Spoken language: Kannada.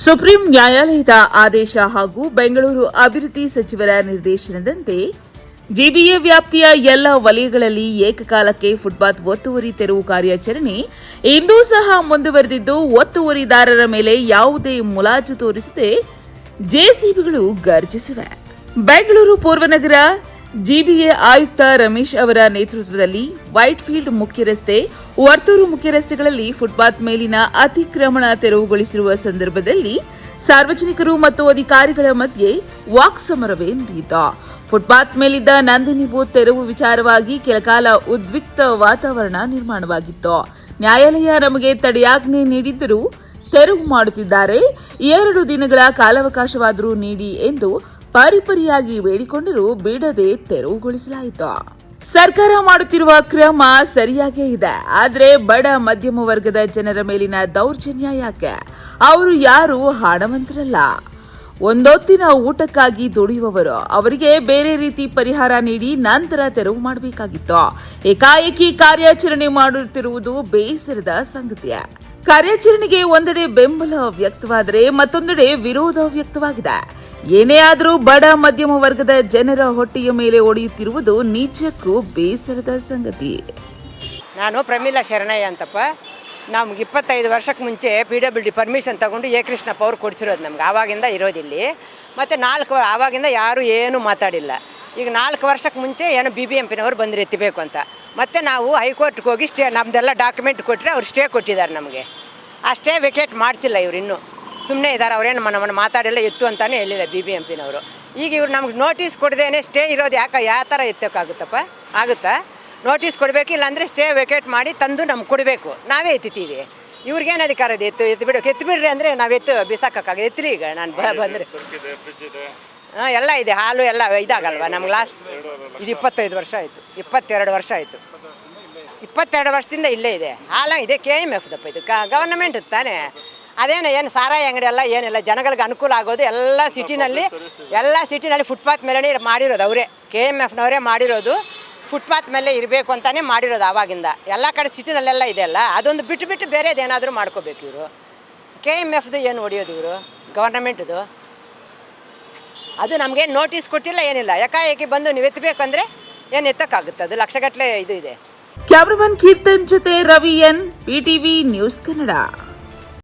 ಸುಪ್ರೀಂ ನ್ಯಾಯಾಲಯದ ಆದೇಶ ಹಾಗೂ ಬೆಂಗಳೂರು ಅಭಿವೃದ್ಧಿ ಸಚಿವರ ನಿರ್ದೇಶನದಂತೆ ಜಿಬಿಎ ವ್ಯಾಪ್ತಿಯ ಎಲ್ಲ ವಲಯಗಳಲ್ಲಿ ಏಕಕಾಲಕ್ಕೆ ಫುಟ್ಪಾತ್ ಒತ್ತುವರಿ ತೆರವು ಕಾರ್ಯಾಚರಣೆ ಇಂದೂ ಸಹ ಮುಂದುವರೆದಿದ್ದು, ಒತ್ತುವರಿದಾರರ ಮೇಲೆ ಯಾವುದೇ ಮುಲಾಜು ತೋರಿಸದೆ ಜೆಸಿಬಿಗಳು ಗರ್ಜಿಸಿವೆ. ಬೆಂಗಳೂರು ಪೂರ್ವನಗರ ಜಿಬಿಎ ಆಯುಕ್ತ ರಮೇಶ್ ಅವರ ನೇತೃತ್ವದಲ್ಲಿ ವೈಟ್ಫೀಲ್ಡ್ ಮುಖ್ಯ ರಸ್ತೆ, ವರ್ತೂರು ಮುಖ್ಯ ರಸ್ತೆಗಳಲ್ಲಿ ಫುಟ್ಪಾತ್ ಮೇಲಿನ ಅತಿಕ್ರಮಣ ತೆರವುಗೊಳಿಸಿರುವ ಸಂದರ್ಭದಲ್ಲಿ ಸಾರ್ವಜನಿಕರು ಮತ್ತು ಅಧಿಕಾರಿಗಳ ಮಧ್ಯೆ ವಾಕ್ಸಮರವೇ ನಡೆಯಿತು. ಫುಟ್ಪಾತ್ ಮೇಲಿದ್ದ ನಂದಿನಿ ಬೂತ್ ತೆರವು ವಿಚಾರವಾಗಿ ಕೆಲಕಾಲ ಉದ್ವಿಗ್ನ ವಾತಾವರಣ ನಿರ್ಮಾಣವಾಗಿತ್ತು. ನ್ಯಾಯಾಲಯ ನಮಗೆ ತಡೆಯಾಜ್ಞೆ ನೀಡಿದ್ದರೂ ತೆರವು ಮಾಡುತ್ತಿದ್ದಾರೆ, 2 ದಿನಗಳ ಕಾಲಾವಕಾಶವಾದರೂ ನೀಡಿ ಎಂದು ಪರಿಪರಿಯಾಗಿ ಬೇಡಿಕೊಂಡರೂ ಬಿಡದೆ ತೆರವುಗೊಳಿಸಲಾಯಿತು. ಸರ್ಕಾರ ಮಾಡುತ್ತಿರುವ ಕ್ರಮ ಸರಿಯಾಗೇ ಇದೆ, ಆದರೆ ಬಡ ಮಧ್ಯಮ ವರ್ಗದ ಜನರ ಮೇಲಿನ ದೌರ್ಜನ್ಯ ಯಾಕೆ? ಅವರು ಯಾರು ಹಣವಂತರಲ್ಲ, ಒಂದೊತ್ತಿನ ಊಟಕ್ಕಾಗಿ ದುಡಿಯುವವರು. ಅವರಿಗೆ ಬೇರೆ ರೀತಿ ಪರಿಹಾರ ನೀಡಿ ನಂತರ ತೆರವು ಮಾಡಬೇಕಾಗಿತ್ತು. ಏಕಾಏಕಿ ಕಾರ್ಯಾಚರಣೆ ಮಾಡುತ್ತಿರುವುದು ಬೇಸರದ ಸಂಗತಿ. ಕಾರ್ಯಾಚರಣೆಗೆ ಒಂದೆಡೆ ಬೆಂಬಲ ವ್ಯಕ್ತವಾದರೆ ಮತ್ತೊಂದೆಡೆ ವಿರೋಧ ವ್ಯಕ್ತವಾಗಿದೆ. ಏನೇ ಆದರೂ ಬಡ ಮಧ್ಯಮ ವರ್ಗದ ಜನರ ಹೊಟ್ಟೆಯ ಮೇಲೆ ಒಡೆಯುತ್ತಿರುವುದು ನಿಜಕ್ಕೂ ಬೇಸರದ ಸಂಗತಿ. ನಾನು ಪ್ರಮೀಲಾ ಶರಣಯ್ಯ ಅಂತಪ್ಪ. ನಮ್ಗೆ 25 ವರ್ಷಕ್ಕೆ ಮುಂಚೆ PWD ಪರ್ಮಿಷನ್ ತಗೊಂಡು ಎ ಕೃಷ್ಣಪ್ಪ ಅವ್ರು ಕೊಡಿಸಿರೋದು ನಮ್ಗೆ. ಆವಾಗಿಂದ ಇರೋದಿಲ್ಲಿ. ಮತ್ತು 4 ಆವಾಗಿಂದ ಯಾರೂ ಏನೂ ಮಾತಾಡಿಲ್ಲ. ಈಗ 4 ವರ್ಷಕ್ಕೆ ಮುಂಚೆ ಏನೋ BBMPನವ್ರು ಬಂದರೆ ಎತ್ತಬೇಕು ಅಂತ. ಮತ್ತು ನಾವು ಹೈಕೋರ್ಟ್ಗೆ ಹೋಗಿ ಸ್ಟೇ, ನಮ್ಮದೆಲ್ಲ ಡಾಕ್ಯುಮೆಂಟ್ ಕೊಟ್ಟರೆ ಅವ್ರು ಸ್ಟೇ ಕೊಟ್ಟಿದ್ದಾರೆ ನಮಗೆ. ಆ ಸ್ಟೇ ವೆಕೇಟ್ ಮಾಡಿಸಿಲ್ಲ ಇವ್ರು, ಇನ್ನೂ ಸುಮ್ಮನೆ ಇದ್ದಾರೆ. ಅವ್ರೇನು ನಮ್ಮನ್ನು ಮಾತಾಡಿಲ್ಲ, ಎತ್ತು ಅಂತಲೇ ಹೇಳಿಲ್ಲ BBMPನವರು. ಈಗ ಇವ್ರು ನಮ್ಗೆ ನೋಟಿಸ್ ಕೊಡದೇನೆ ಸ್ಟೇ ಇರೋದು ಯಾವ ಥರ ಎತ್ತೋಕ್ಕಾಗುತ್ತಪ್ಪ? ಆಗುತ್ತಾ? ನೋಟಿಸ್ ಕೊಡಬೇಕು, ಇಲ್ಲಾಂದರೆ ಸ್ಟೇ ವೆಕೇಟ್ ಮಾಡಿ ತಂದು ನಮ್ಗೆ ಕೊಡಬೇಕು. ನಾವೇ ಎತ್ತಿತೀವಿ. ಇವ್ರಿಗೇನು ಅಧಿಕಾರ ಇದೆ? ಎತ್ತಿಬಿಡ್ರಿ ಅಂದರೆ ನಾವು ಬಿಸಾಕೋಕ್ಕಾಗ ಎತ್ತಿರಿ. ಈಗ ನಾನು ಬಂದರೆ ಎಲ್ಲ ಇದೆ, ಹಾಲು ಎಲ್ಲ ಇದಾಗಲ್ವ ನಮ್ಗೆ. ಇದು 25 ವರ್ಷ ಆಯಿತು, 22 ವರ್ಷ ಆಯಿತು. 22 ವರ್ಷದಿಂದ ಇಲ್ಲೇ ಇದೆ. ಹಾಲು ಇದೆ, KMF ದಪ್ಪ. ಇದು ಗವರ್ನಮೆಂಟ್ ತಾನೇ. ಏನು ಸಾರಾಯಿ ಅಂಗಡಿ ಎಲ್ಲ ಏನಿಲ್ಲ, ಜನಗಳಿಗೆ ಅನುಕೂಲ ಆಗೋದು ಎಲ್ಲ ಸಿಟಿನಲ್ಲಿ ಫುಟ್ಪಾತ್ ಮೇಲೆ ಮಾಡಿರೋದು ಅವರೇ. KMFನವರೇ ಮಾಡಿರೋದು. ಫುಟ್ಪಾತ್ ಮೇಲೆ ಇರಬೇಕು ಅಂತಲೇ ಮಾಡಿರೋದು ಆವಾಗಿಂದ. ಎಲ್ಲ ಕಡೆ ಸಿಟಿನಲ್ಲೆಲ್ಲ ಇದೆಯಲ್ಲ, ಅದೊಂದು ಬಿಟ್ಟು ಬೇರೆದೇನಾದರೂ ಮಾಡ್ಕೋಬೇಕು ಇವರು. KMFದು ಏನು ಹೊಡೆಯೋದು ಇವರು? ಗವರ್ನಮೆಂಟ್ದು. ಅದು ನಮಗೆ ನೋಟಿಸ್ ಕೊಟ್ಟಿಲ್ಲ, ಏನಿಲ್ಲ. ಏಕಾಏಕಿ ಬಂದು ನೀವು ಎತ್ತಬೇಕಂದ್ರೆ ಏನು ಎತ್ತಕ್ಕಾಗುತ್ತೆ? ಅದು ಲಕ್ಷಗಟ್ಟಲೆ ಇದು ಇದೆ. ಕ್ಯಾಮ್ರಾಮನ್ ಕೀರ್ತನ್ ಜೊತೆ Ravi N, PTV news Kannada.